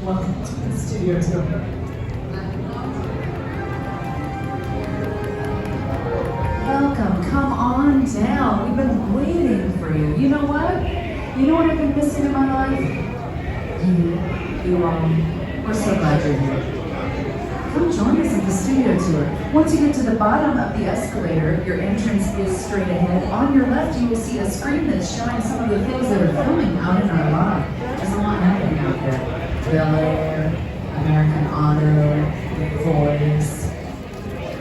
Welcome to the studio tour. Welcome, come on down. We've been waiting for you. You know what? You know what I've been missing in my life? You all. We're so glad you're here. Come join us at the studio tour. Once you get to the bottom of the escalator, your entrance is straight ahead. On your left, you will see a screen that's showing some of the things that are filming out in our lot. There's a lot happening out there. Bel Air, American Auto, Voice.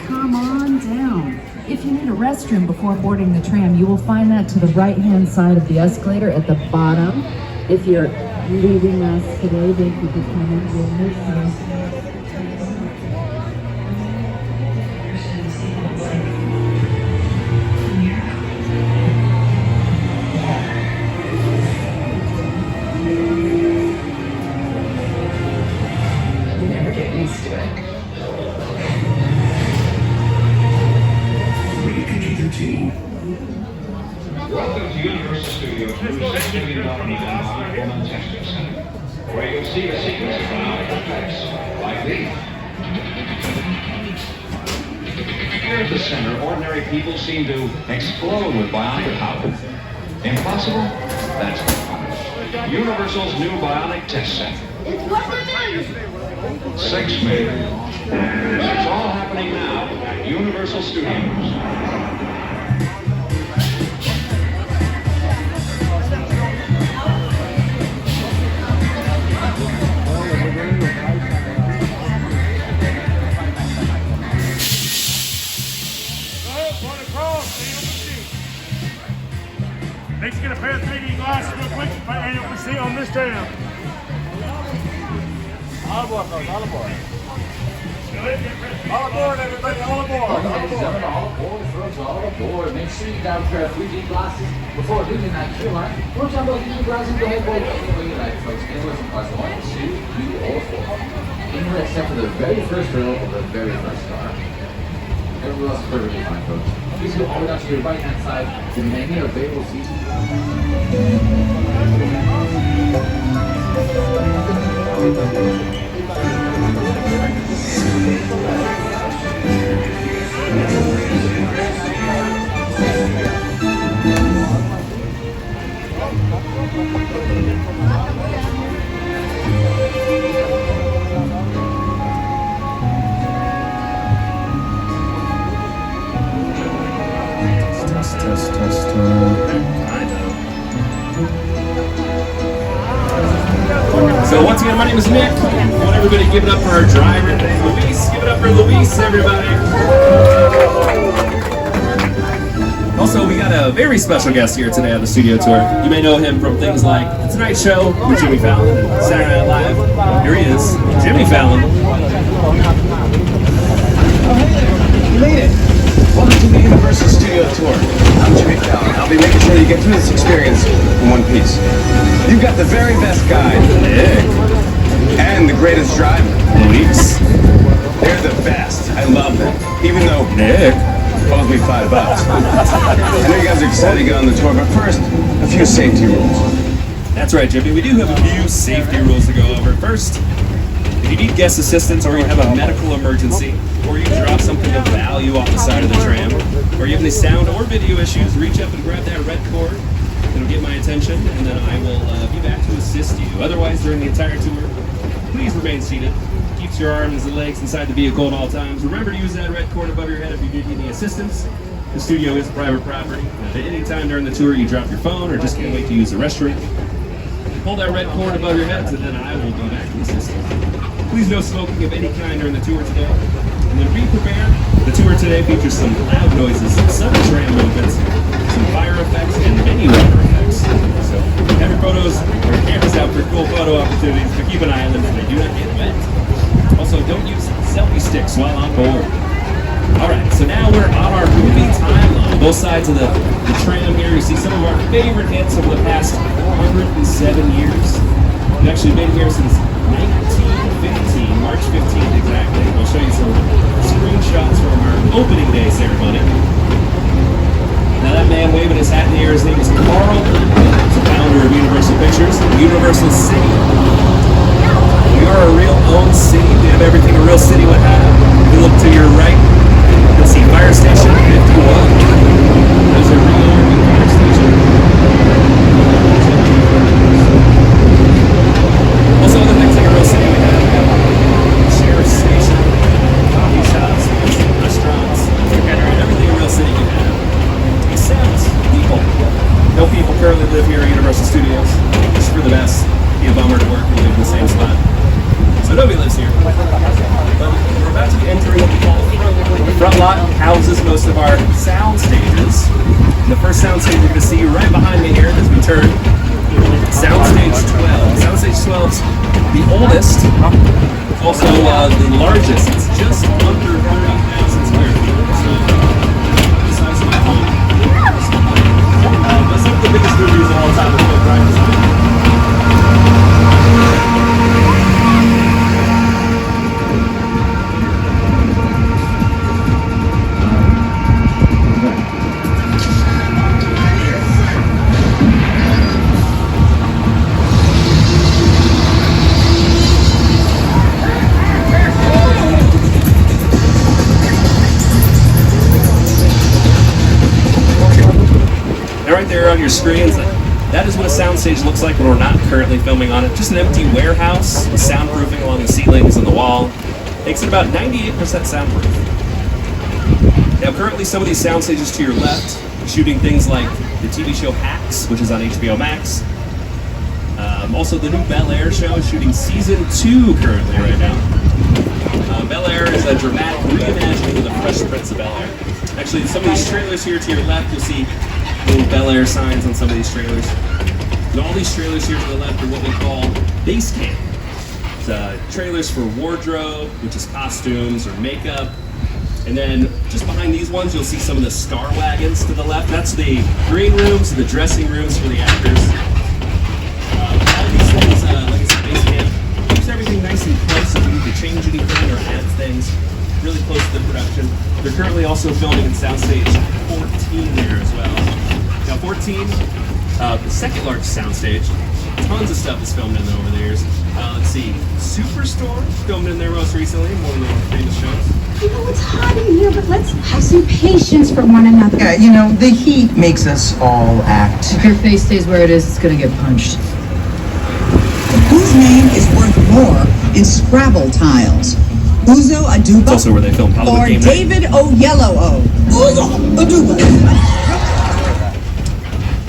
Come on down. If you need a restroom before boarding the tram, you will find that to the right-hand side of the escalator at the bottom. If you're leaving us today, thank you for coming. We'll miss you. Welcome to Universal Studios' new $6 million Woman Testing Center, where you'll see a sequence of bionic effects like these. Here at the center, ordinary people seem to explode with bionic power. Impossible? That's the fun. Universal's new bionic test center. It's what it is! 6 million. It's all happening now at Universal Studios. Let's get a pair of 3D glasses real quick and you can see on this jam. All aboard, folks, all aboard. All aboard, everybody, all aboard. All aboard, folks, all aboard. Make sure you grab a pair of 3D glasses before leaving that queue line. We're talking about 3D glasses the whole boat anywhere you like, folks. Anywhere from class 1, 2, 3, or 4. Anywhere except for the very first row of the very first car. Everywhere else is perfectly fine, folks. Please go all the way down to your right-hand side to the many available seats. So once again, my name is Nick. I want everybody to give it up for our driver today, Luis. Give it up for Luis, everybody. Also, we got a very special guest here today on the studio tour. You may know him from things like The Tonight Show with Jimmy Fallon and Saturday Night Live. Here he is, Jimmy Fallon. You made it! Welcome to the Universal Studio Tour. I'm Jimmy Fallon. I'll be making sure you get through this experience in one piece. You've got the very best guide, Nick, and the greatest driver, Luis. They're the best. I love them. Even though Nick owes me $5. I know you guys are excited to get on the tour, but first, a few safety rules. That's right, Jimmy. We do have a few safety rules to go over. First, if you need guest assistance or you have a medical emergency, or you drop something of value off the side of the tram, or you have any sound or video issues, reach up and grab that red cord. It'll get my attention, and then I will be back to assist you. Otherwise, during the entire tour, please remain seated. Keeps your arms and legs inside the vehicle at all times. Remember to use that red cord above your head if you need any assistance. The studio is private property. If at any time during the tour you drop your phone or just can't wait to use the restroom, pull that red cord above your head, and then I will be back to assist you. Please no smoking of any kind during the tour today. And then be prepared. The tour today features some loud noises, some tram movements, some fire effects, and many water effects. So have your photos or cameras out for cool photo opportunities, but keep an eye on them so they do not get wet. Also, don't use selfie sticks while on board. Alright, so now we're on our movie timeline. Both sides of the tram here, you see some of our favorite hits over the past 107 years. We've actually been here since 1915, March 15th exactly. I'll show you some screenshots from our opening day ceremony. Now that man waving his hat in the air, his name is Carl. He's the founder of Universal Pictures, Universal City. We are nobody lives here. But we're about to be entering what we call the front lot. The front lot houses most of our sound stages. And the first sound stage you're going to see right behind me here as we turn. Soundstage 12. Soundstage 12 is the oldest, also the largest. It's just under 30,000 square feet. So, the size of my home. That's some of the biggest movies of all time. On your screens, that is what a soundstage looks like when we're not currently filming on it. Just an empty warehouse with soundproofing along the ceilings and the wall. Makes it about 98% soundproof. Now currently some of these sound stages to your left shooting things like the TV show Hacks, which is on HBO Max. Also the new Bel Air show is shooting season 2 currently right now. Bel Air is a dramatic reimagining of the Fresh Prince of Bel Air. Actually, some of these trailers here to your left, you'll see little Bel Air signs on some of these trailers. And all these trailers here to the left are what we call base camp. It's trailers for wardrobe, which is costumes or makeup. And then just behind these ones, you'll see some of the star wagons to the left. That's the green rooms and the dressing rooms for the actors. All these things, like I said, base camp, keeps everything nice and close if we need to change anything or add things. Really close to the production. They're currently also filming in Soundstage 14 there as well. Now 14, the second largest soundstage. Tons of stuff is filmed in there over the years. Let's see, Superstore filmed in there most recently, one of the famous shows. You know, it's hot in here, but let's have some patience for one another. Yeah, you know, the heat makes us all act. If your face stays where it is, it's gonna get punched. Whose name is worth more in Scrabble tiles? Uzo Aduba? It's also where they filmed Hollywood or Game David Oyelowo? Uzo Aduba.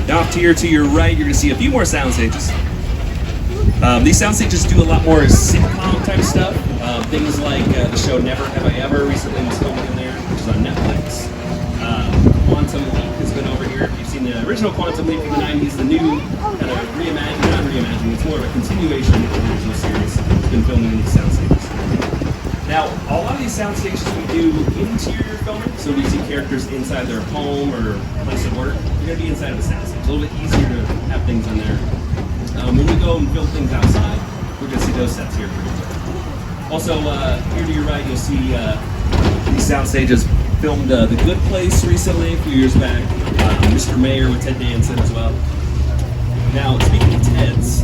Now off here to your right, you're going to see a few more sound stages. These sound stages do a lot more sitcom type stuff. Things like the show Never Have I Ever recently was filmed in there, which is on Netflix. Quantum Leap has been over here. If you've seen the original Quantum Leap from the 90s, the new kind of not reimagining, it's more of a continuation of the original series. It's been filmed in these sound stages. Now, a lot of these sound stages we do interior filming, so we see characters inside their home or place of work. You're going to be inside of a sound stage. It's a little bit easier to have things in there. When we go and film things outside, we're going to see those sets here pretty quick. Also, here to your right, you'll see these sound stages filmed The Good Place recently, a few years back. Mr. Mayor with Ted Danson as well. Now, speaking of Ted's,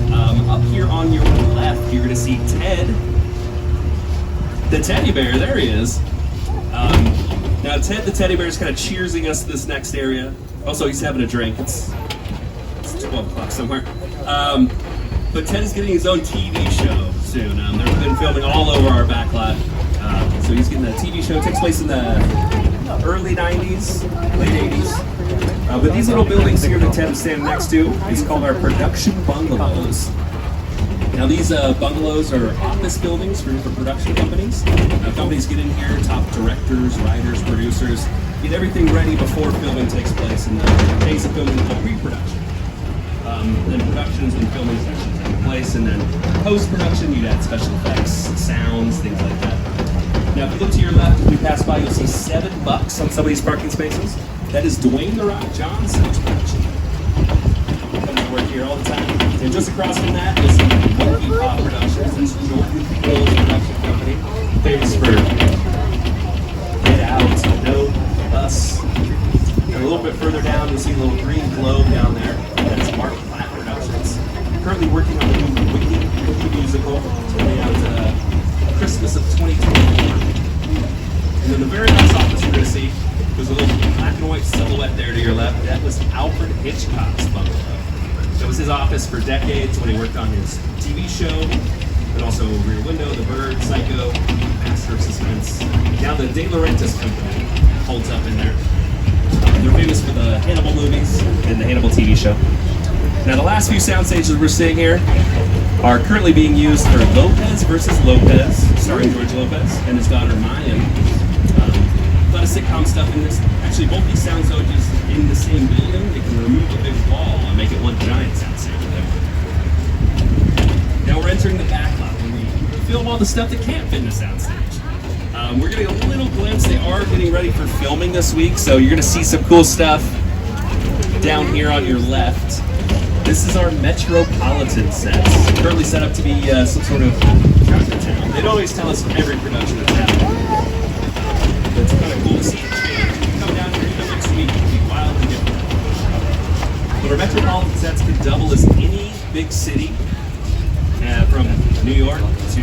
up here on your left, you're going to see Ted, the teddy bear. There he is. Now Ted the teddy bear is kind of cheersing us to this next area. Also, he's having a drink. It's 12 o'clock somewhere. But Ted is getting his own TV show soon. They've been filming all over our backlot. So he's getting a TV show. It takes place in the early 90s, late 80s. But these little buildings here that Ted is standing next to is called our production bungalows. Now these bungalows are office buildings for production companies. Companies get in here, top directors, writers, producers, get everything ready before filming takes place. And the phase of filming is called pre-production. Then productions and filming sections take place, and then post-production you'd add special effects, sounds, things like that. Now if you look to your left, as we pass by, you'll see $7 on some of these parking spaces. That is Dwayne "The Rock" Johnson's production. Comes to work here all the time. And just across from that is Monkey Paw Productions. That's Jordan Peele's production company, famous for Get Out, No, Us. And a little bit further down, you'll see a little green globe down there. That's Mark Platt Productions. Currently working on the new Wiki musical. It's going to be out Christmas of 2024. And then the very last office you're going to see, there's a little black and white silhouette there to your left. That was Alfred Hitchcock's bungalow. That was his office for decades when he worked on his TV show, but also Rear Window, The Bird, Psycho, Master of Suspense. Now the De Laurentiis company holds up in there. They're famous for the Hannibal movies and the Hannibal TV show. Now the last few sound stages we're seeing here are currently being used for Lopez versus Lopez, starring George Lopez and his daughter Mayan. A lot of sitcom stuff in this. Actually, both these sound stages in the same building, they can remove a big wall and make it one giant sound stage. Now we're entering the back lot where we film all the stuff that can't fit in the sound stage. We're getting a little glimpse. They are getting ready for filming this week, so you're going to see some cool stuff down here on your left. This is our Metropolitan sets, currently set up to be some sort of countertown. They don't always tell us every production that's happening. But it's kind of cool to see it change. You come down here even next week, it'll be wildly different. But our Metropolitan sets can double as any big city, from New York to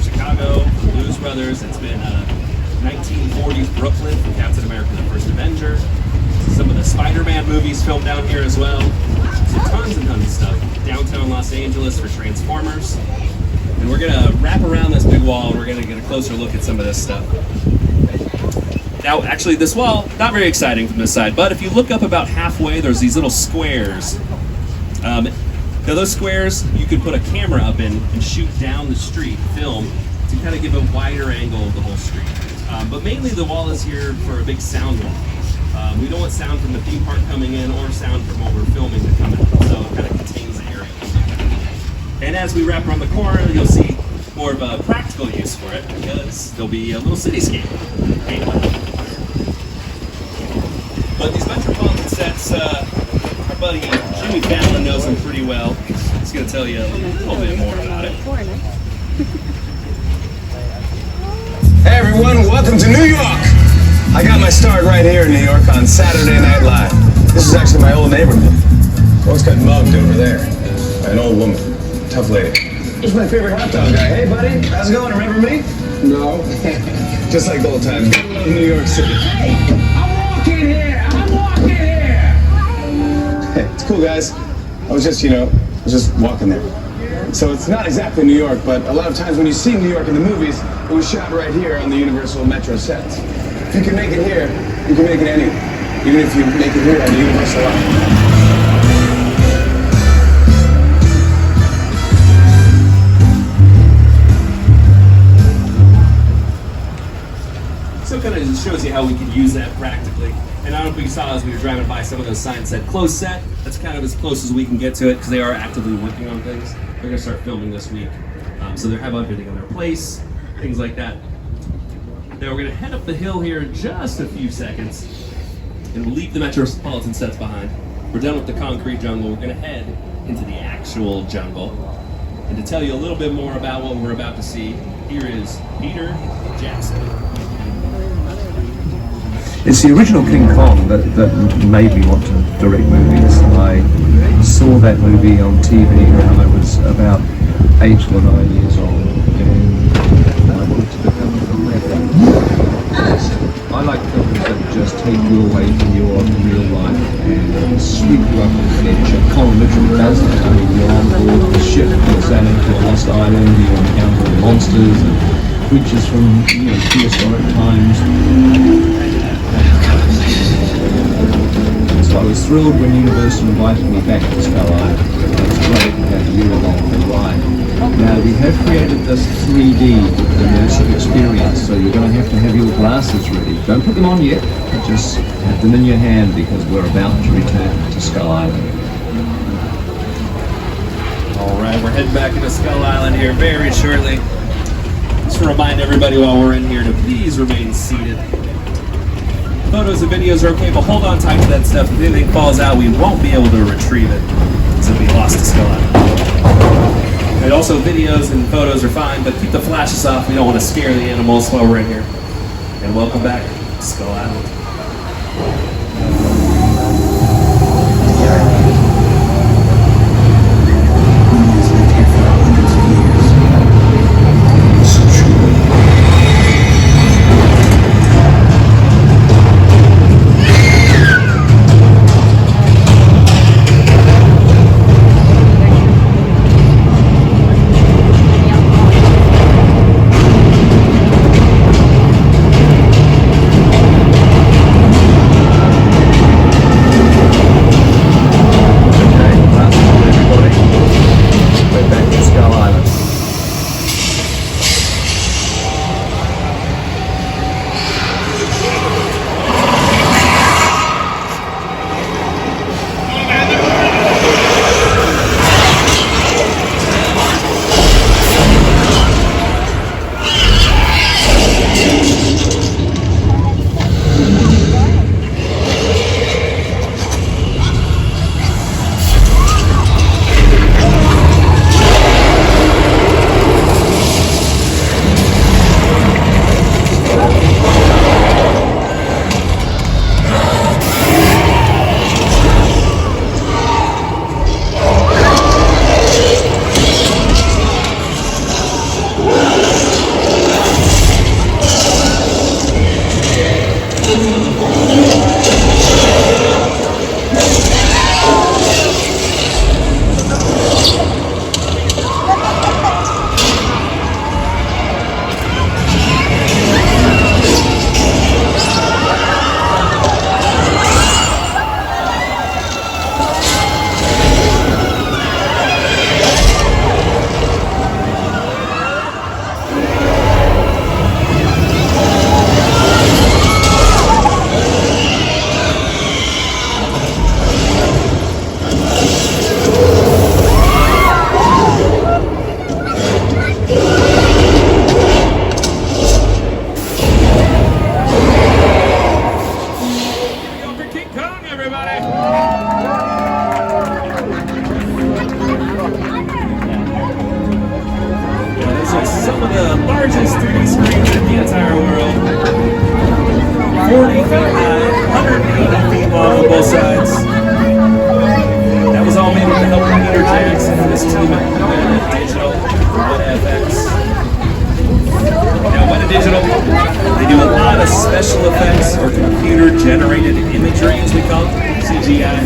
Chicago, Blues Brothers. It's been 1940s Brooklyn from Captain America: The First Avenger. Some of the Spider-Man movies filmed down here as well. So tons and tons of stuff. Downtown Los Angeles for Transformers. And we're gonna wrap around this big wall and we're gonna get a closer look at some of this stuff. Now, actually, this wall, not very exciting from this side, but if you look up about halfway, there's these little squares. Now those squares, you could put a camera up in and shoot down the street, film, to kind of give a wider angle of the whole street. But mainly the wall is here for a big sound wall. We don't want sound from the theme park coming in or sound from what we're filming to come in, so it kind of contains the area. And as we wrap around the corner, you'll see more of a practical use for it because there'll be a little cityscape. But these Metropolitan sets, our buddy Jimmy Fallon knows them pretty well. He's going to tell you a little bit more about it. Hey everyone, welcome to New York! I got my start right here in New York on Saturday Night Live. This is actually my old neighborhood. Always got mugged over there by an old woman, tough lady. Who's my favorite hot dog guy? Hey buddy, how's it going? Remember me? No. Just like old times. Love New York City. Hey, I'm walking here! Hey, it's cool guys. I was just walking there. So it's not exactly New York, but a lot of times when you see New York in the movies, it was shot right here on the Universal Metro sets. If you can make it here, you can make it anywhere. Even if you make it here on the Universal line. So it kind of just shows you how we could use that practically. And I don't know if you saw as we were driving by, some of those signs said closed set. That's kind of as close as we can get to it because they are actively working on things. They're going to start filming this week. So they have everything in their place, things like that. Now we're going to head up the hill here in just a few seconds and we'll leave the Metropolitan sets behind. We're done with the concrete jungle. We're going to head into the actual jungle. And to tell you a little bit more about what we're about to see, here is Peter Jackson. It's the original King Kong that made me want to direct movies. I saw that movie on TV when I was about 8 or 9 years old, and I wanted to become a filmmaker. I like films that just take you away from your real life and sweep you up into nature. Kong literally does that. I mean, you're on board the ship, you're sailing to a lost island, you're encountering monsters and creatures from prehistoric times. So I was thrilled when Universal invited me back to Skull Island. It's great to have a year-long ride. Now we have created this 3D immersive experience, so you're going to have your glasses ready. Don't put them on yet, just have them in your hand because we're about to return to Skull Island. Alright, we're heading back into Skull Island here very shortly. Just to remind everybody while we're in here to please remain seated. Photos and videos are okay, but hold on tight to that stuff. If anything falls out, we won't be able to retrieve it, because it'll be lost to Skull Island. And also, videos and photos are fine, but keep the flashes off. We don't want to scare the animals while we're in here. And welcome back to Skull Island. some of the largest 3D screens in the entire world. 40 feet high, 180 feet long on both sides. That was all made with the help of Peter Jackson and his team at Lunar Digital, FX. Now, Weta Digital, they do a lot of special effects or computer-generated imagery, as we call it, CGI.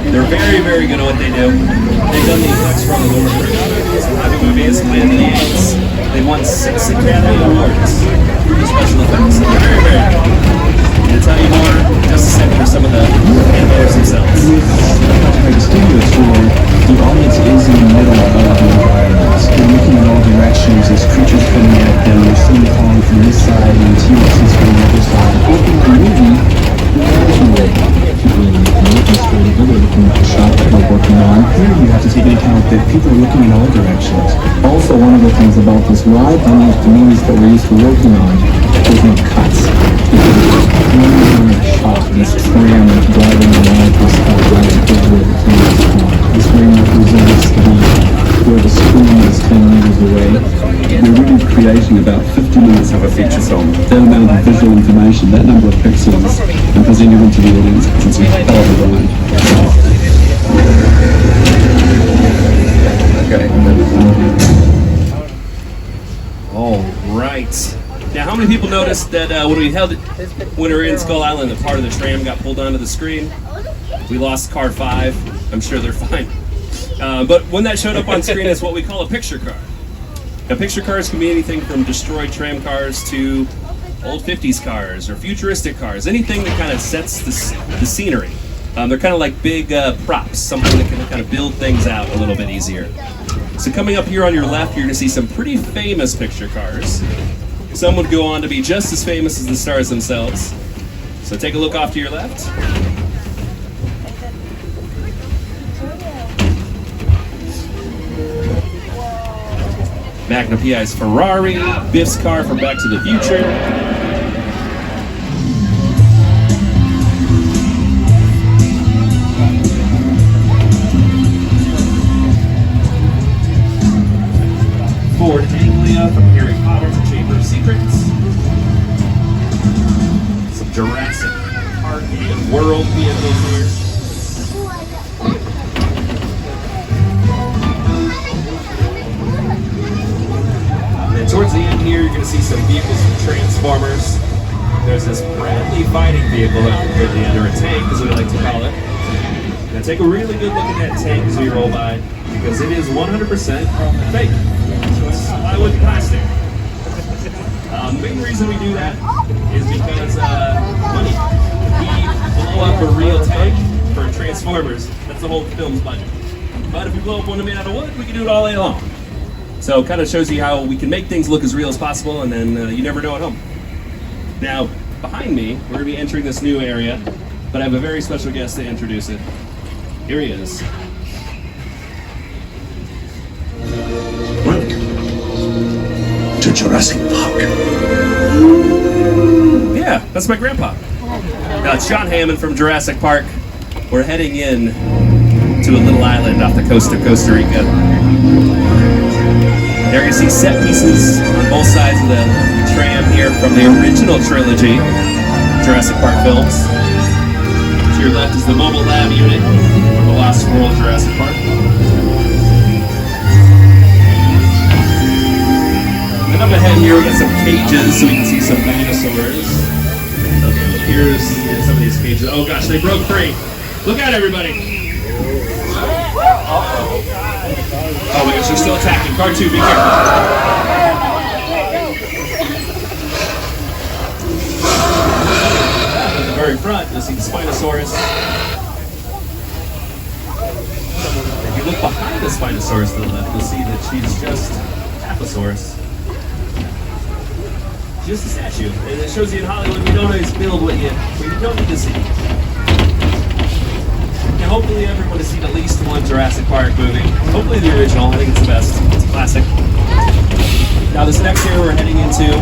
They're very, very good at what they do. They've done the effects for the Lord of the Rings, Happy Movies, Land of the Apes. They won 6 Academy Awards for special effects. Very, very good. And to tell you more, just a second for some of the animators themselves. The audience is in the middle of the environment. They're looking in all directions. There's creatures coming at them. They're seeing calling from this side and T-Rexes from the other side. Open the movie, people are illustrated. They're looking at the shot that we're working on. Here you have to take into account that people are looking in all directions. Also, one of the things about this live, unlike the movies that we're used to working on, there's no cuts. Shot, this tram driving around this this ring represents where the screen is 10 meters away. We're really creating about 50 minutes of a feature film. That amount of visual information, that number of pixels, and presenting them to the audience, it's a hell of a ride. Okay. All right. Now, how many people noticed that when we were in Skull Island, a part of the tram got pulled onto the screen? We lost car 5. I'm sure they're fine. But when that showed up on screen, it's what we call a picture car. Now, picture cars can be anything from destroyed tram cars to old 50s cars or futuristic cars, anything that kind of sets the scenery. They're kind of like big props, something that can kind of build things out a little bit easier. So coming up here on your left, you're going to see some pretty famous picture cars. Some would go on to be just as famous as the stars themselves. So take a look off to your left. Magna PI's Ferrari, Biff's car from Back to the Future. Ford Anglia from Harry Potter to Chamber of Secrets. Some Jurassic Park and World vehicles here. And towards the end here, you're going to see some vehicles from Transformers. There's this Bradley fighting vehicle at the end, or a tank, as we like to call it. Now take a really good look at that tank as we roll by, because it is 100% fake. Plywood plastic. The main reason we do that is because money. We blow up a real tank for Transformers. That's the whole film's budget. But if we blow up one made out of wood, we can do it all day long. So it kind of shows you how we can make things look as real as possible, and then you never know at home. Now, behind me, we're going to be entering this new area, but I have a very special guest to introduce it. Here he is. To Jurassic Park. Yeah, that's my grandpa. It's John Hammond from Jurassic Park. We're heading in to a little island off the coast of Costa Rica. There you see set pieces on both sides of the tram here from the original trilogy, Jurassic Park films. To your left is the mobile lab unit from the Lost World Jurassic Park. Up ahead here, we got some cages so we can see some dinosaurs. Here's some of these cages. Oh gosh, they broke free. Look out, everybody. Oh my gosh, they're still attacking. Car 2, be careful. At the very front, you'll see the Spinosaurus. If you look behind the Spinosaurus to the left, you'll see that she's just Apatosaurus. Just a statue, and it shows you in Hollywood you don't always build what you don't need to see. And hopefully everyone has seen at least one Jurassic Park movie. Hopefully the original, I think it's the best. It's a classic. Now this next area we're heading into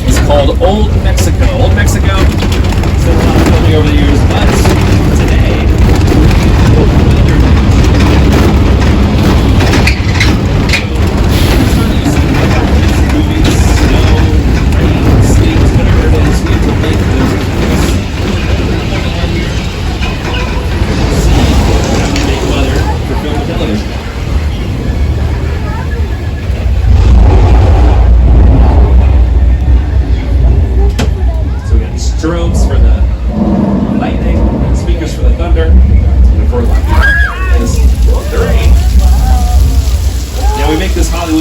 is called Old Mexico. Old Mexico, it's been a lot of filming over the years, but today,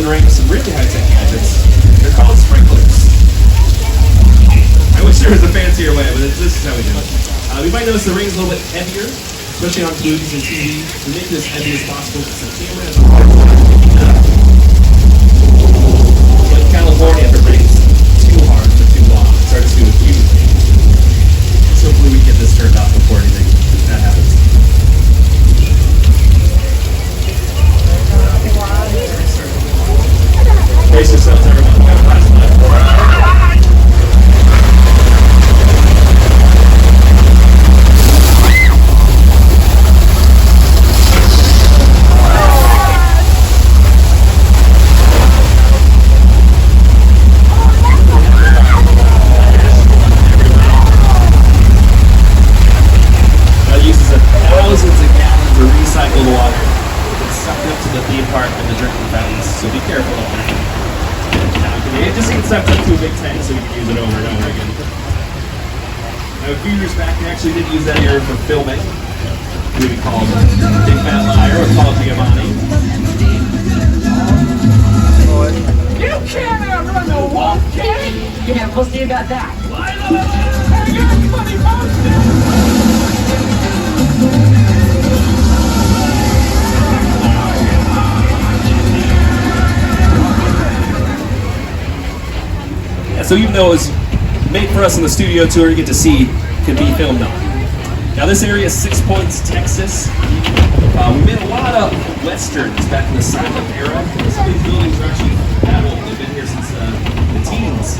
balloon ring with some really high-tech gadgets. They're called sprinklers. I wish there was a fancier way, but this is how we do it. You might notice the ring is a little bit heavier, especially on movies and TV. We make this heavy as possible because the camera has a hard time. Like California, if it rains too hard for too long, it starts doing huge things. So hopefully we get this turned off before anything that happens. Brace yourselves, everyone. We got a last left. Thousands of gallons of recycled water. It's sucked up to the theme park and the drinking fountains, so be careful up there. It just gets sucked up to a big tank so we can use it over and over again. Now, a few years back, we actually did use that area for filming. A movie called Big Fat Liar with Paul Giamatti. You can't outrun a wolf, kid! Yeah, we'll see about that. So even though it was made for us on the studio tour, you get to see can be filmed on. Now this area is 6 Points, Texas. We made a lot of westerns back in the silent era. Some of these buildings are actually that old. They've been here since the teens.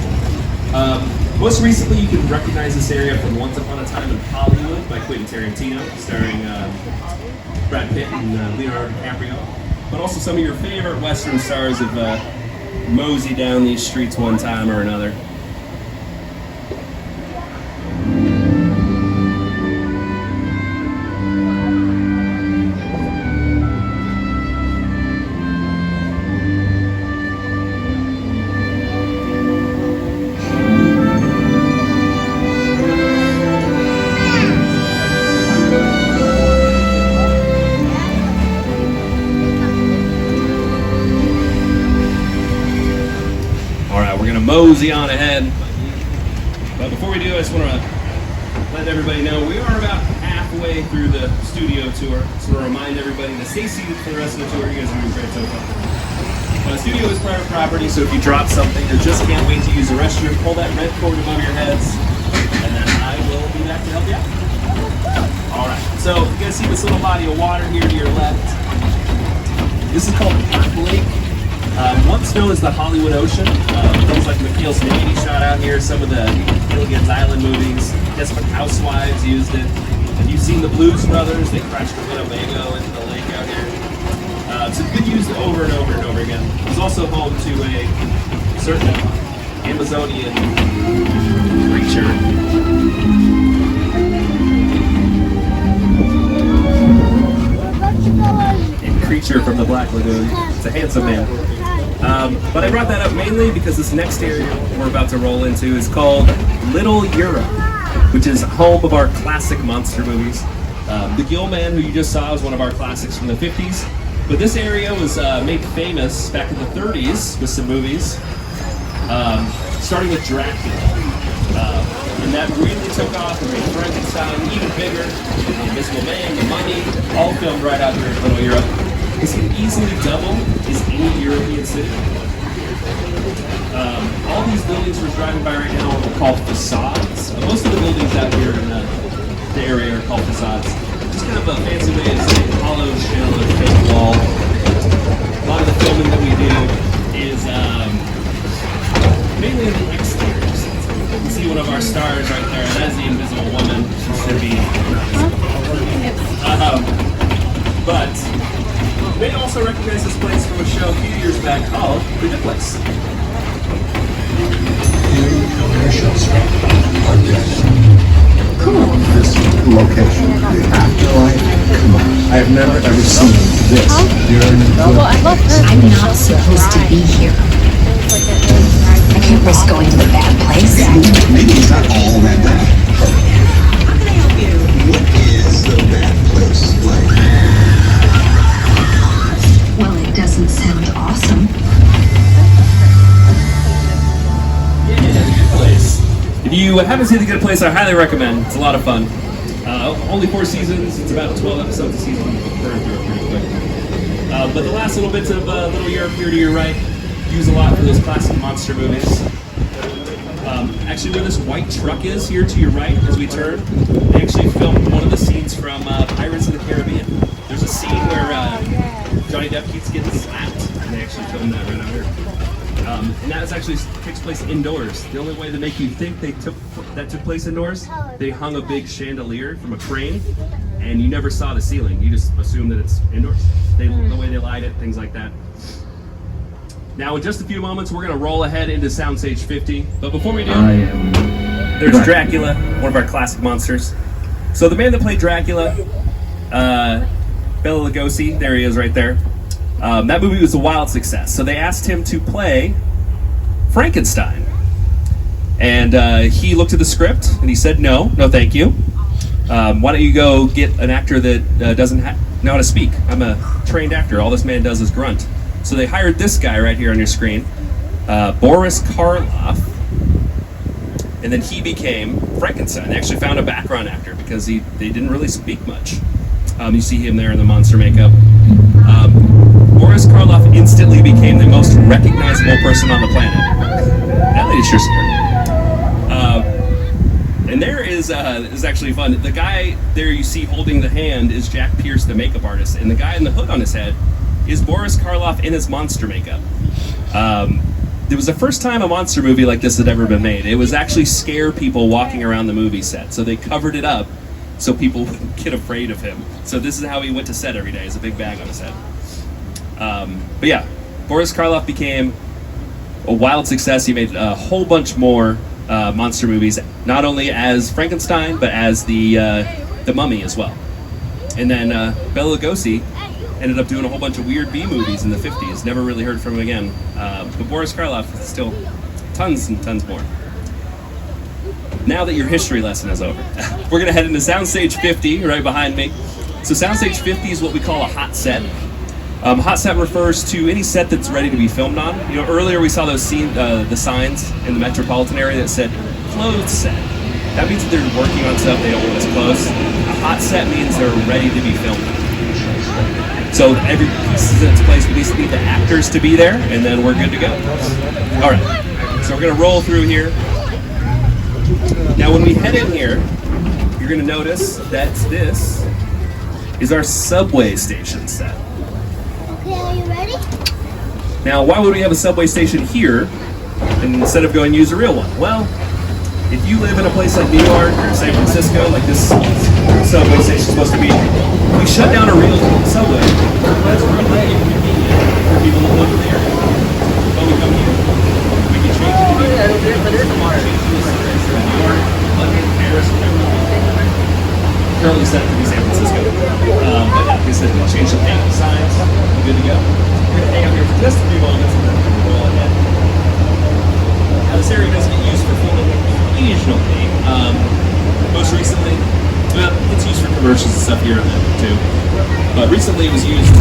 Most recently, you can recognize this area from Once Upon a Time in Hollywood by Quentin Tarantino, starring Brad Pitt and Leonardo DiCaprio. But also some of your favorite western stars have mosey down these streets one time or another. Mosey on ahead. But before we do, I just want to let everybody know we are about halfway through the studio tour. So to remind everybody to stay seated for the rest of the tour. You guys are doing great so far. The studio is private property, so if you drop something or just can't wait to use the restroom, pull that red cord above your heads, and then I will be back to help you out. Alright, so you guys see this little body of water here to your left. This is called Park Lake. Once known as the Hollywood Ocean. Things like McNeil's Navy shot out here, some of the Gilligan's Island movies, Desperate Housewives used it. Have you seen the Blues Brothers? They crashed a Winnebago into the lake out here. So it's been used over and over and over again. It's also home to a certain Amazonian creature. A creature from the Black Lagoon. It's a handsome man. But I brought that up mainly because this next area we're about to roll into is called Little Europe, which is home of our classic monster movies. The Gill Man, who you just saw, is one of our classics from the 50s. But this area was made famous back in the 30s with some movies, starting with Dracula. And that really took off and made Frankenstein even bigger. The Invisible Man, The Mummy, all filmed right out here in Little Europe. This can easily double as any European city. All these buildings we're driving by right now are called facades. Most of the buildings out here in the area are called facades. Just kind of a fancy way of saying hollow shell or fake wall. A lot of the filming that we do is mainly in the exteriors. You can see one of our stars right there. That's the Invisible Woman. She's going to be but you may also recognize this place from a show a few years back called The Good Place. Cool. This location, the afterlife. Come on, I have never ever seen this. Well, I love her. I'm not supposed to be here. I can't risk going to the bad place. Maybe it's not all that bad. How can I help you? What is the bad place like? Well, it doesn't sound awesome. If you haven't seen The Good Place, I highly recommend. It's a lot of fun. Only 4 seasons. It's about 12 episodes a season. Burn through it pretty quick. But the last little bits of Little Europe here to your right use a lot for those classic monster movies. Actually, where this white truck is here to your right as we turn, they actually filmed one of the scenes from Pirates of the Caribbean. There's a scene where Johnny Depp keeps getting slapped, and they actually filmed that right out here. And that actually takes place indoors. The only way to make you think that took place indoors, they hung a big chandelier from a crane, and you never saw the ceiling. You just assume that it's indoors. The way they light it, things like that. Now, in just a few moments, we're going to roll ahead into Soundstage 50. But before we do, there's Dracula, one of our classic monsters. So the man that played Dracula, Bela Lugosi, there he is right there. That movie was a wild success. So they asked him to play Frankenstein. And he looked at the script and he said, no thank you. Why don't you go get an actor that doesn't know how to speak? I'm a trained actor. All this man does is grunt. So they hired this guy right here on your screen, Boris Karloff, and then he became Frankenstein. They actually found a background actor because they didn't really speak much. You see him there in the monster makeup. Boris Karloff instantly became the most recognizable person on the planet. That lady's sure scared. And there is actually fun. The guy there you see holding the hand is Jack Pierce, the makeup artist, and the guy in the hood on his head is Boris Karloff in his monster makeup. It was the first time a monster movie like this had ever been made. It was actually scare people walking around the movie set, so they covered it up so people wouldn't get afraid of him. So this is how he went to set every day, as a big bag on his head. But yeah, Boris Karloff became a wild success. He made a whole bunch more monster movies, not only as Frankenstein, but as the Mummy as well. And then Bela Lugosi ended up doing a whole bunch of weird B movies in the 50s. Never really heard from him again. But Boris Karloff is still tons and tons more. Now that your history lesson is over, we're going to head into Soundstage 50 right behind me. So Soundstage 50 is what we call a hot set. Hot set refers to any set that's ready to be filmed on. You know, earlier we saw those the signs in the metropolitan area that said closed set. That means that they're working on stuff, they don't want us close. A hot set means they're ready to be filmed on. So every piece is in its place. We just need the actors to be there, and then we're good to go. All right, so we're gonna roll through here. Now when we head in here, you're gonna notice that this is our subway station set. Okay, are you ready? Now, why would we have a subway station here instead of going and use a real one? Well, if you live in a place like New York or San Francisco, like this subway station is supposed to be, we shut down a real subway. That's really inconvenient for people that live in the area. But we come here, we can change it to New York, New York, London, Paris, currently set to be San Francisco. But like I said, we'll change the paint signs, we're good to go. We're going to hang out here for just a few moments and then we'll roll ahead. Now this area does get used for filming occasionally. Most recently, well, it's used for commercials and stuff here and there too. But recently it was used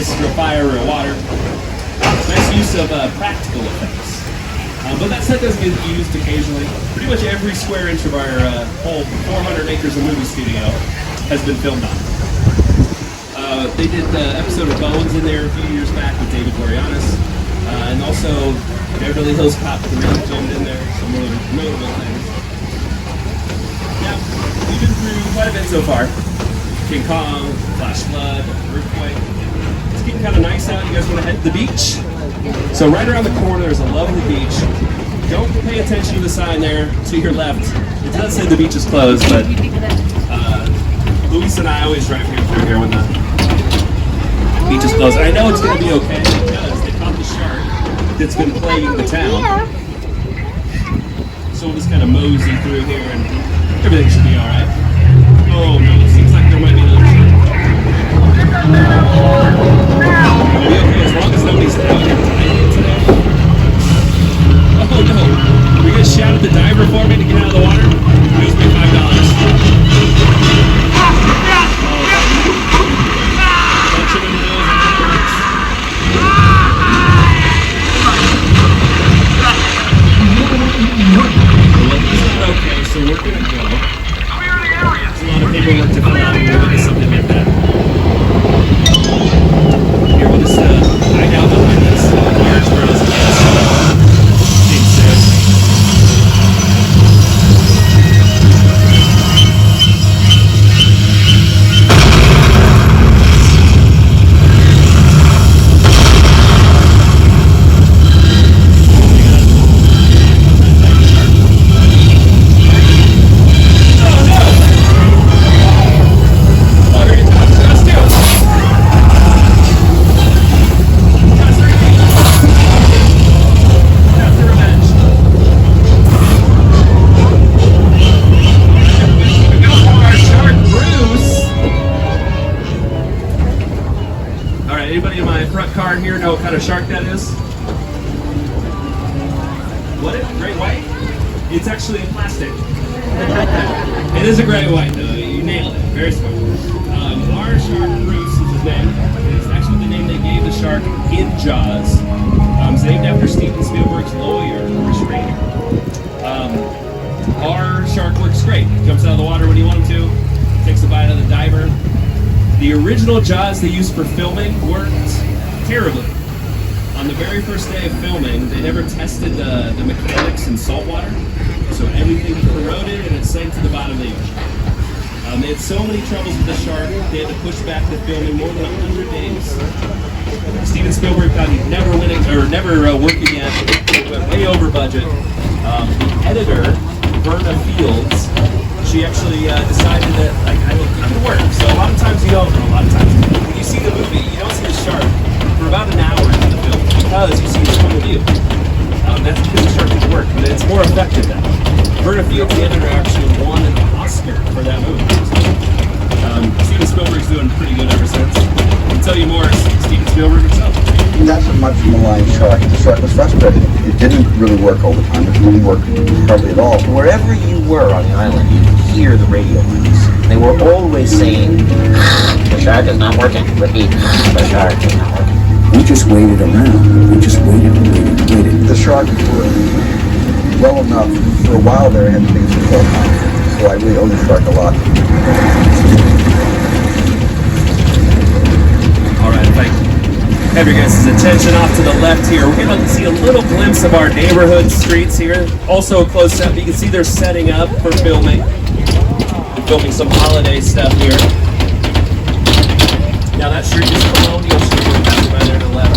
ice or a fire or water. Nice use of practical effects. But that set does get used occasionally. Pretty much every square inch of our whole 400 acres of movie studio has been filmed on. They did the episode of Bones in there a few years back with David Boreanaz. And also Beverly Hills Cop 3 filmed in there, some notable things. Yeah, we've been through quite a bit so far. King Kong, Flash Flood, Earthquake. It's getting kind of nice out. You guys want to head to the beach? So right around the corner is a lovely beach. Don't pay attention to the sign there to your left. It does say the beach is closed, but Luis and I always drive through here when the beach is closed. I know it's going to be okay because they caught the shark that's been plaguing the town. So we'll just kind of mosey through here and everything should be alright. Oh no, it seems like there might be another shark. It'll be okay as long as nobody's out here diving today. Oh no, we get shout at the diver for me to get out of the water? He owes me $5. Okay, so we're gonna go. There's a lot of paperwork to fill out here, but it's something like that. Here, we'll just hide out behind this large where it doesn't get seems safe. Here know what kind of shark that is? What is it? Great white? It's actually a plastic. It is a great white though. You nailed it. Very smart. Our shark, Bruce, is his name. It's actually the name they gave the shark in Jaws. It's named after Steven Spielberg's lawyer, Bruce Rainer. Our shark works great. Jumps out of the water when you want him to. Takes a bite of the diver. The original Jaws they used for filming worked terribly. On the very first day of filming, they never tested the mechanics in salt water, so everything corroded and it sank to the bottom of the ocean. They had so many troubles with the shark, they had to push back the filming more than 100 days. Steven Spielberg thought he'd never work again. It went way over budget. The editor, Verna Fields, she actually decided that I would work. So a lot of times you don't. A lot of times when you see the movie, you don't see the shark for about an hour into the film because you see his point of view. That's because the shark didn't work, but it's more effective now. Verna Fields, the editor, actually won an Oscar for that movie. Steven Spielberg's doing pretty good ever since. I'll tell you more, Steven Spielberg himself. That's a much maligned shark. The shark was frustrated. It didn't really work all the time. It didn't work hardly at all. Wherever you were on the island, you could hear the radio waves. They were always saying, the shark is not working. Repeat, the shark is not working. We just waited around. We just waited and waited and waited. The shark was well enough. For a while there, I had the biggest control time. So I really owe the shark a lot. Alright, if I have your guys' attention off to the left here, we're going to see a little glimpse of our neighborhood streets here. Also a close up, you can see they're setting up for filming. They're filming some holiday stuff here. Now that street is Colonial Street, we're passing by there to the left.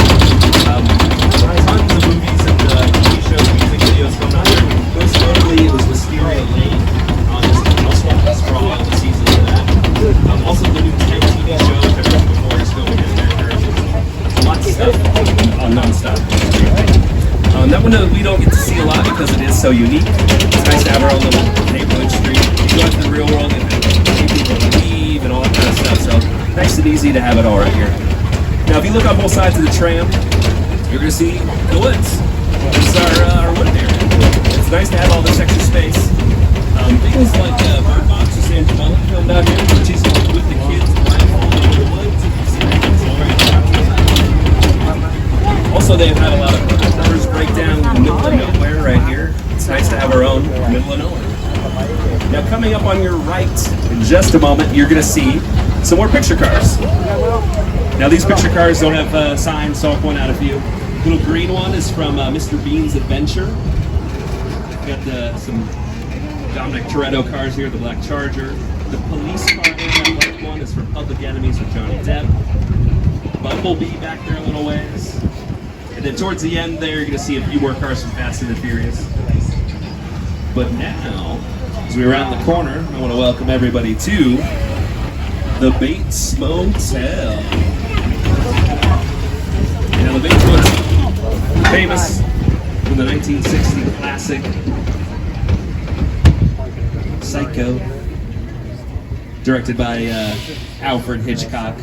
Tons of movies and TV shows, music videos going on here. Most notably, it was Wisteria Lane on this Housewives for all the seasons of that. Also the new 10 TV show that I've done before is filming in there. Lots of stuff non-stop. That one we don't get to see a lot because it is so unique. It's nice to have our own little neighborhood street. You go out to the real world and people leave and all that kind of stuff. So nice and easy to have it all right here. Now, if you look on both sides of the tram, you're going to see the woods. This is our wood area. It's nice to have all this extra space. Things like Bird Box with Sandra Bullock filmed out here, which is with the kids blindfolded in the woods. If you see that, it's all right. Also, they've had a lot of numbers breakdown in the middle of nowhere right here. It's nice to have our own middle of nowhere. Now, coming up on your right in just a moment, you're going to see some more picture cars. Now, these picture cars don't have signs, so I'll point out a few. The little green one is from Mr. Bean's Adventure. Got some Dominic Toretto cars here, the black Charger. The police car here, that white one, is from Public Enemies with Johnny Depp. Bumblebee back there a little ways. And then towards the end there, you're going to see a few more cars from Fast and the Furious. But now, as we round the corner, I want to welcome everybody to the Bates Motel. Now, the Bates Motel, famous from the 1960 classic Psycho, directed by Alfred Hitchcock.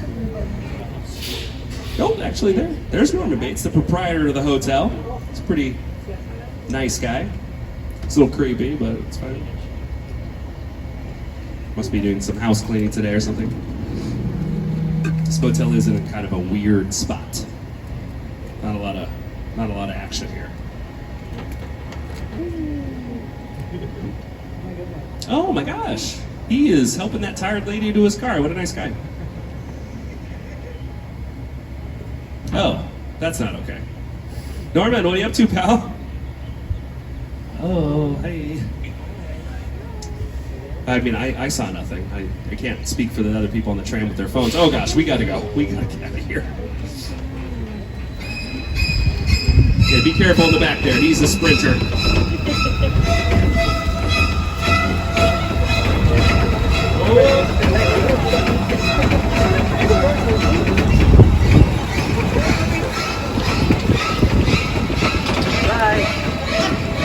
Oh, actually, there's Norman Bates, the proprietor of the hotel. He's a pretty nice guy. It's a little creepy, but it's fine. Must be doing some house cleaning today or something. This motel is in kind of a weird spot. Not a lot of action here. Oh my gosh, he is helping that tired lady into his car. What a nice guy. Oh, that's not okay. Norman, what are you up to, pal? Oh, hey. I mean, I saw nothing. I can't speak for the other people on the train with their phones. Oh gosh, we gotta go. We gotta get out of here. Yeah, be careful in the back there. He's a sprinter.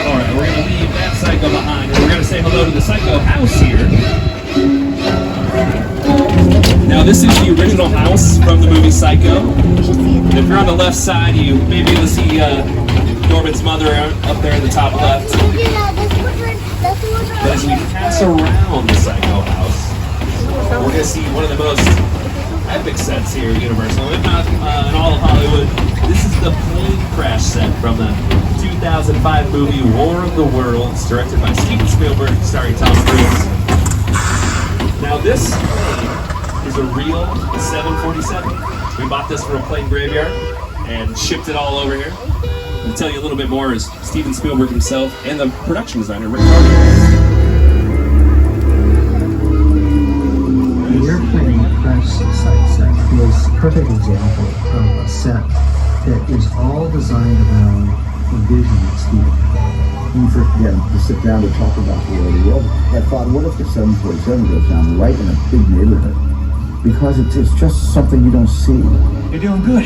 Alright, we're going to leave that Psycho behind, and we're going to say hello to the Psycho house here. Now, this is the original house from the movie Psycho. And if you're on the left side, you may be able to see Norman's mother up there in the top left. But as we pass around the Psycho house, we're going to see one of the most epic sets here at Universal, if not in all of Hollywood. This is the plane crash set from the 2005 movie War of the Worlds, directed by Steven Spielberg, starring Tom Cruise. Now this plane is a real 747. We bought this from a plane graveyard and shipped it all over here. To tell you a little bit more is Steven Spielberg himself and the production designer, Rick Carter. The airplane crash site set is a perfect example of a set that is all designed around the vision that Steven had. When we first began to sit down to talk about the world, I thought, what if the 747 goes down right in a big neighborhood? Because it's just something you don't see. You're doing good.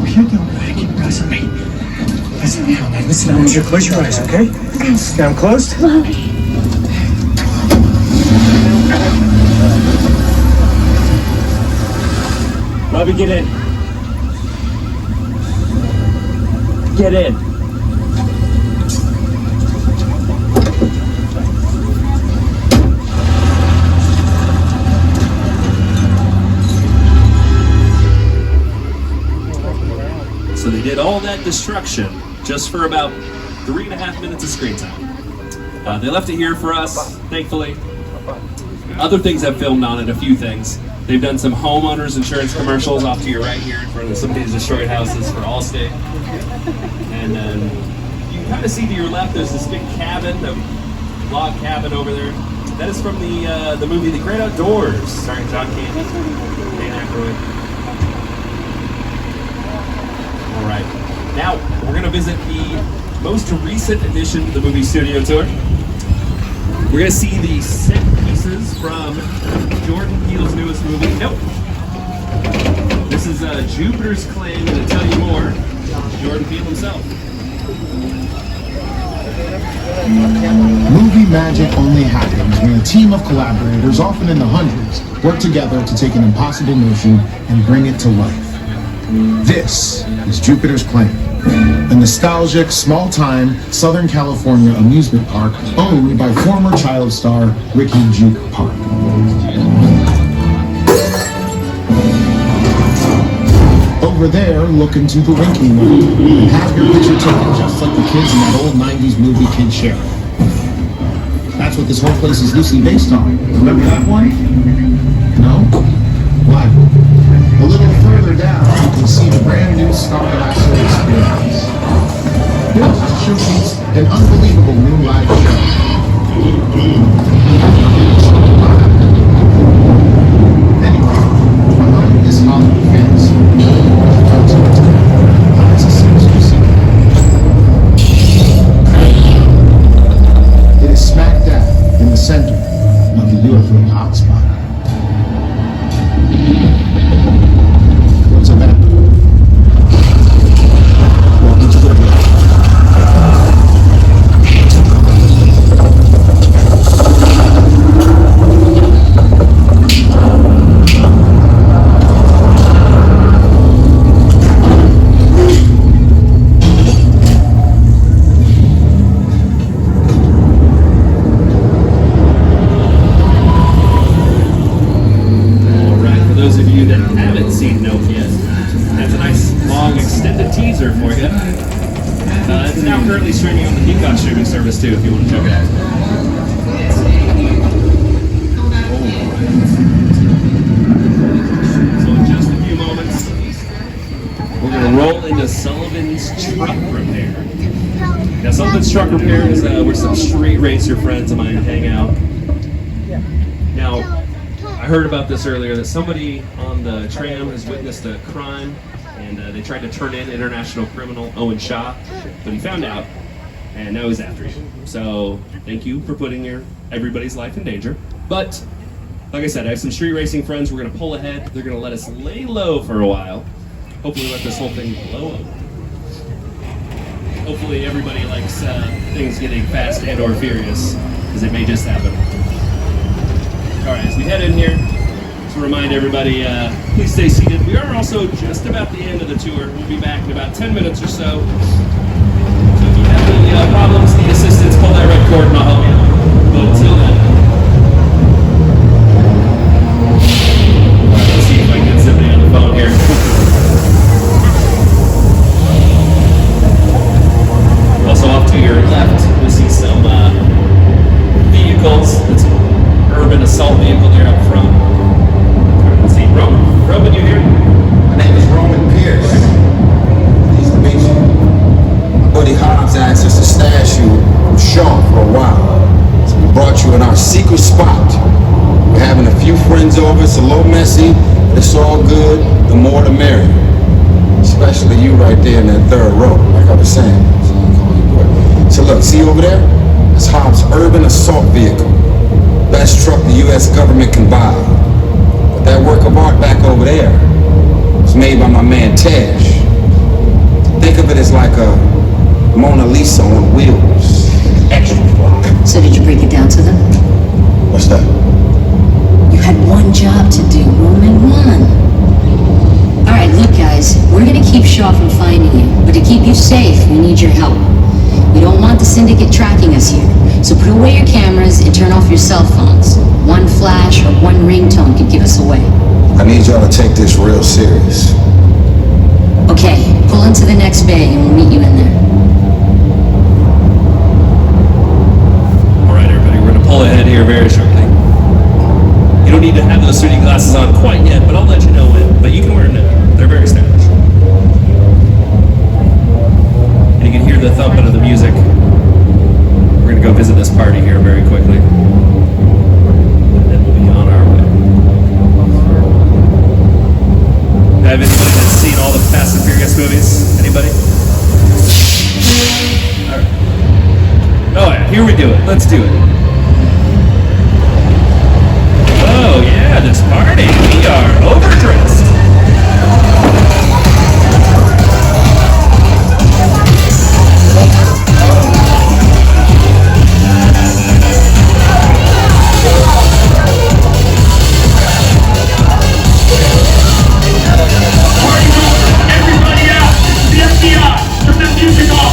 Well, you're doing good. Keep pressing me. Listen now, man. Listen, I want you to close your eyes, okay? Yes. Got them closed? Bobby, get in. Get in. So they did all that destruction just for about 3.5 minutes of screen time. They left it here for us, thankfully. Other things I've filmed on it, a few things. They've done some homeowners insurance commercials off to your right here in front of some of these destroyed houses for Allstate. And then you can kind of see to your left, there's this big cabin, the log cabin over there. That is from the movie The Great Outdoors, starring John Candy, Dan Aykroyd. All right, now we're going to visit the most recent addition to the movie studio tour. We're going to see the set pieces from Jordan Peele's newest movie, Nope. This is Jupiter's Claim, and to tell you more, Jordan Peele himself. Movie magic only happens when a team of collaborators, often in the hundreds, work together to take an impossible notion and bring it to life. This is Jupiter's Claim, a nostalgic, small-time Southern California amusement park owned by former child star Ricky Juke Park. Over over there, look into the winking room and have your picture taken just like the kids in that old 90s movie Kid Sharing. That's what this whole place is loosely based on. Remember that one? No? Why? A little further down, you can see the brand new Stargasso experience. Built to showcase an unbelievable new live show. Anyway, behind this Hollywood fence, hides a sinister secret. It is smack dab in the center of the UFO hotspot. What's about? Welcome to the world. Service too, if you want to check it out. So in just a few moments, we're going to roll into Sullivan's Truck Repair. Now, Sullivan's Truck Repair is where some street racer friends of mine hang out. Now, I heard about this earlier, that somebody on the tram has witnessed a crime, and they tried to turn in international criminal Owen Shaw, but he found out. And now he's after you. So thank you for putting everybody's life in danger. But like I said, I have some street racing friends. We're gonna pull ahead. They're gonna let us lay low for a while. Hopefully let this whole thing blow up. Hopefully everybody likes things getting fast and or furious, because it may just happen. All right, as we head in here, to remind everybody, please stay seated. We are also just about the end of the tour. We'll be back in about 10 minutes or so. Any problems, need assistance, pull that red cord and I'll help you. But until then, let's see if I can get somebody on the phone here. Also off to your left, we see some vehicles. It's an urban assault vehicle there up front. Let's see, Roman, you here? My name is Roman Pierce. Pleased to meet you. Buddy Hobbs asked us to stash you from Shaw for a while. So we brought you in our secret spot. We're having a few friends over. It's a little messy, but it's all good. The more the merrier. Especially you right there in that third row, like I was saying. So look, see over there? That's Hobbs' urban assault vehicle. Best truck the U.S. government can buy. But that work of art back over there was made by my man Tej. Think of it as like a Mona Lisa on wheels. Extra fly. So did you break it down to them? What's that? You had one job to do, Roman, one. Alright, look guys, we're gonna keep Shaw from finding you, but to keep you safe, we need your help. We don't want the syndicate tracking us here, so put away your cameras and turn off your cell phones. One flash or one ringtone could give us away. I need y'all to take this real serious. Okay, pull into the next bay and we'll meet you in there. Alright everybody, we're gonna pull ahead here very shortly. You don't need to have those 3D glasses on quite yet, but I'll let you know when. But you can wear them now. They're very stylish. And you can hear the thumping of the music. We're gonna go visit this party here very quickly. And then we'll be on our way. Have anybody that's seen all the Fast and Furious movies? Anybody? Alright. Oh yeah, here we do it. Let's do it. Oh yeah, this party. We are overdressed. Everybody out! The FBI! Turn that music off!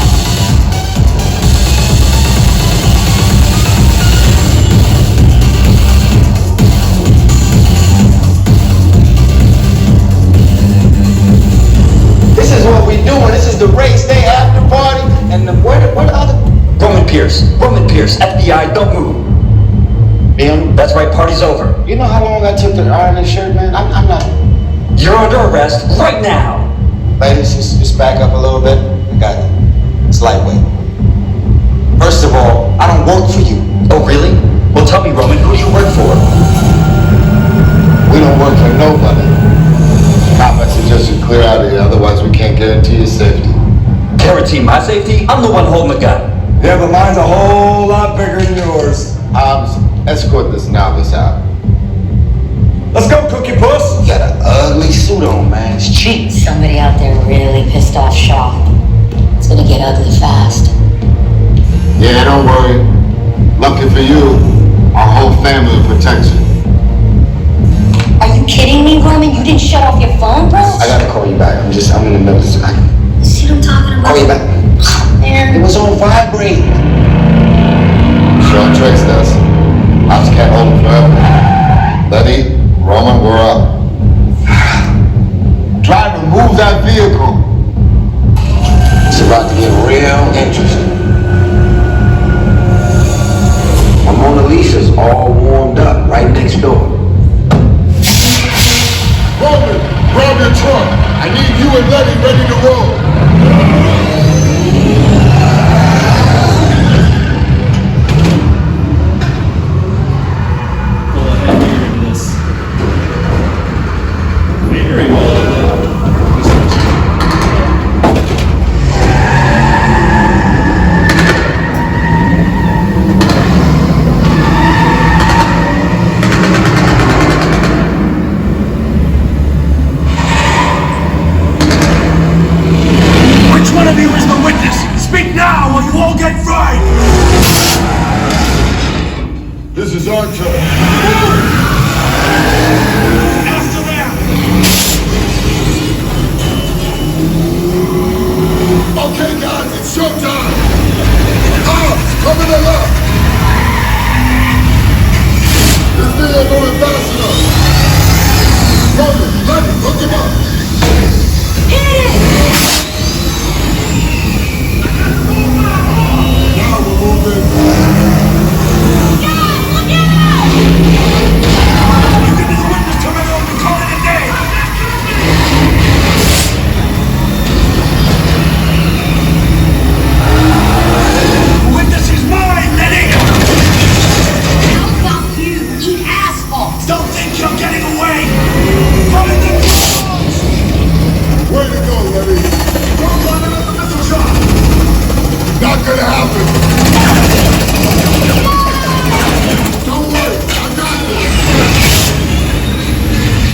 And where the other? Roman Pierce, FBI, don't move. Him? That's right, party's over. You know how long I took to iron this shirt, man? I'm not... You're under arrest right now. Ladies, just back up a little bit. I got it. It's lightweight. First of all, I don't work for you. Oh, really? Well, tell me, Roman, who do you work for? We don't work for nobody. I suggest you clear out of here, otherwise we can't guarantee your safety. Guarantee my safety? I'm the one holding the gun. Yeah, but mine's a whole lot bigger than yours. Escort this novice out. Let's go, Cookie Puss! You got an ugly suit on, man. It's cheap. Somebody out there really pissed off Shaw. It's gonna get ugly fast. Yeah, don't worry. Lucky for you, our whole family will protect you. Are you kidding me, Roman? You didn't shut off your phone, bro? I gotta call you back. I'm in the middle of this. See what I'm talking about? Call you back. Man. It was on vibrate. Sean traced us. I just can't hold him forever. Letty, Roman, we're up. Try to move that vehicle. It's about to get real interesting. My Mona Lisa's all warmed up right next door. Roman, grab your truck. I need you and Letty ready to roll. Very well. Which one of you is the witness? Speak now or you all get fried! This is our turn. After them! Okay, guys, it's showtime. Arms, coming along. This thing ain't going fast enough. Roman, Letty, hook him up. Now we're moving. You can be the witness to it or we call it a day! The witness is mine, Letty! How about you? Eat asphalt! Don't think you're getting away! Follow the rules! Way to go, Letty. Don't run out of the missile shot! Not gonna happen. Don't worry, I got this.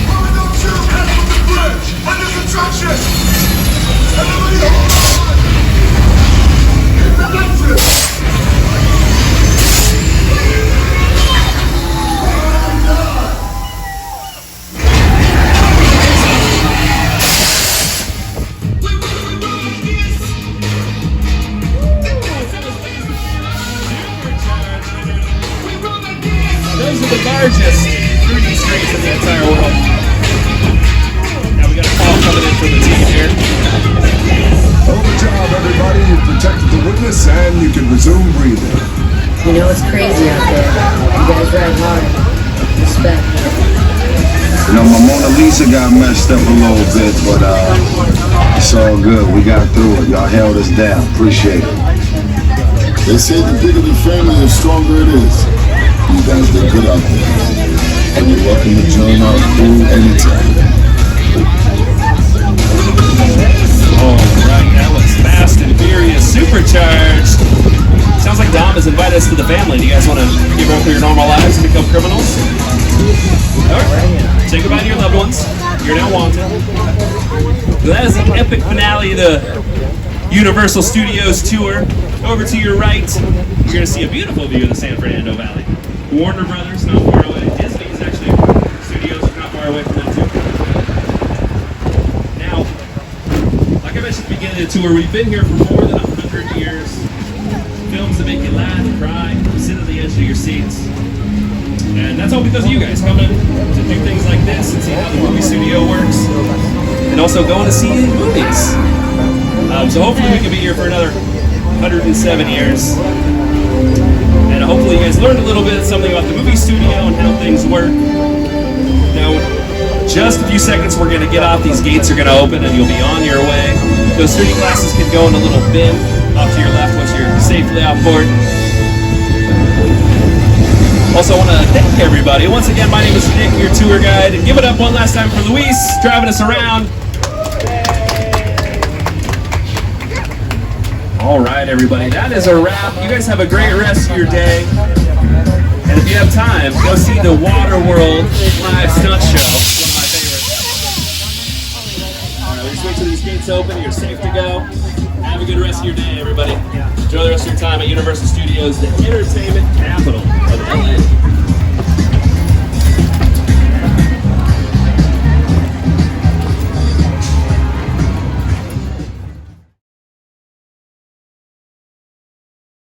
Roman, don't shoot! Head from the bridge! Under construction! Everybody hold on! Hit the exit! Those are the largest 3D screens in the entire world. Now we got a call coming in from the team here. Over job, everybody. You've protected the witness and you can resume breathing. You know it's crazy out there. You guys ride hard. Respect. You know, my Mona Lisa got messed up a little bit, but it's all good. We got through it. Y'all held us down. Appreciate it. They say the bigger the family, the stronger it is. You guys did good out there. And you're welcome to join our crew anytime. Alright, that was Fast and Furious Supercharged. Sounds like Dom has invited us to the family. Do you guys want to give up your normal lives and become criminals? Alright, say goodbye to your loved ones. You're now wanted. So that is the epic finale of the Universal Studios tour. Over to your right, you're going to see a beautiful view of the San Fernando Valley. Warner Brothers, not far away. Disney's actually, studios are not far away from them too. Now, like I mentioned at the beginning of the tour, we've been here for more than 100 years. Films that make you laugh, cry, sit on the edge of your seats. And that's all because of you guys coming to do things like this and see how the movie studio works. And also going to see movies. So hopefully we can be here for another 107 years. And hopefully you guys learned a little bit something about the movie studio and how things work. Now, just a few seconds, we're going to get off. These gates are going to open and you'll be on your way. Those 3D glasses can go in a little bin off to your left once you're safely on board. Also, I want to thank everybody. Once again, my name is Nick, your tour guide. And give it up one last time for Luis, driving us around. All right, everybody, that is a wrap. You guys have a great rest of your day. And if you have time, go see the Waterworld live stunt show. One of my favorites. All right, we're just wait till these gates open. You're safe to go. Have a good rest of your day, everybody. Enjoy the rest of your time at Universal Studios, the entertainment capital of LA.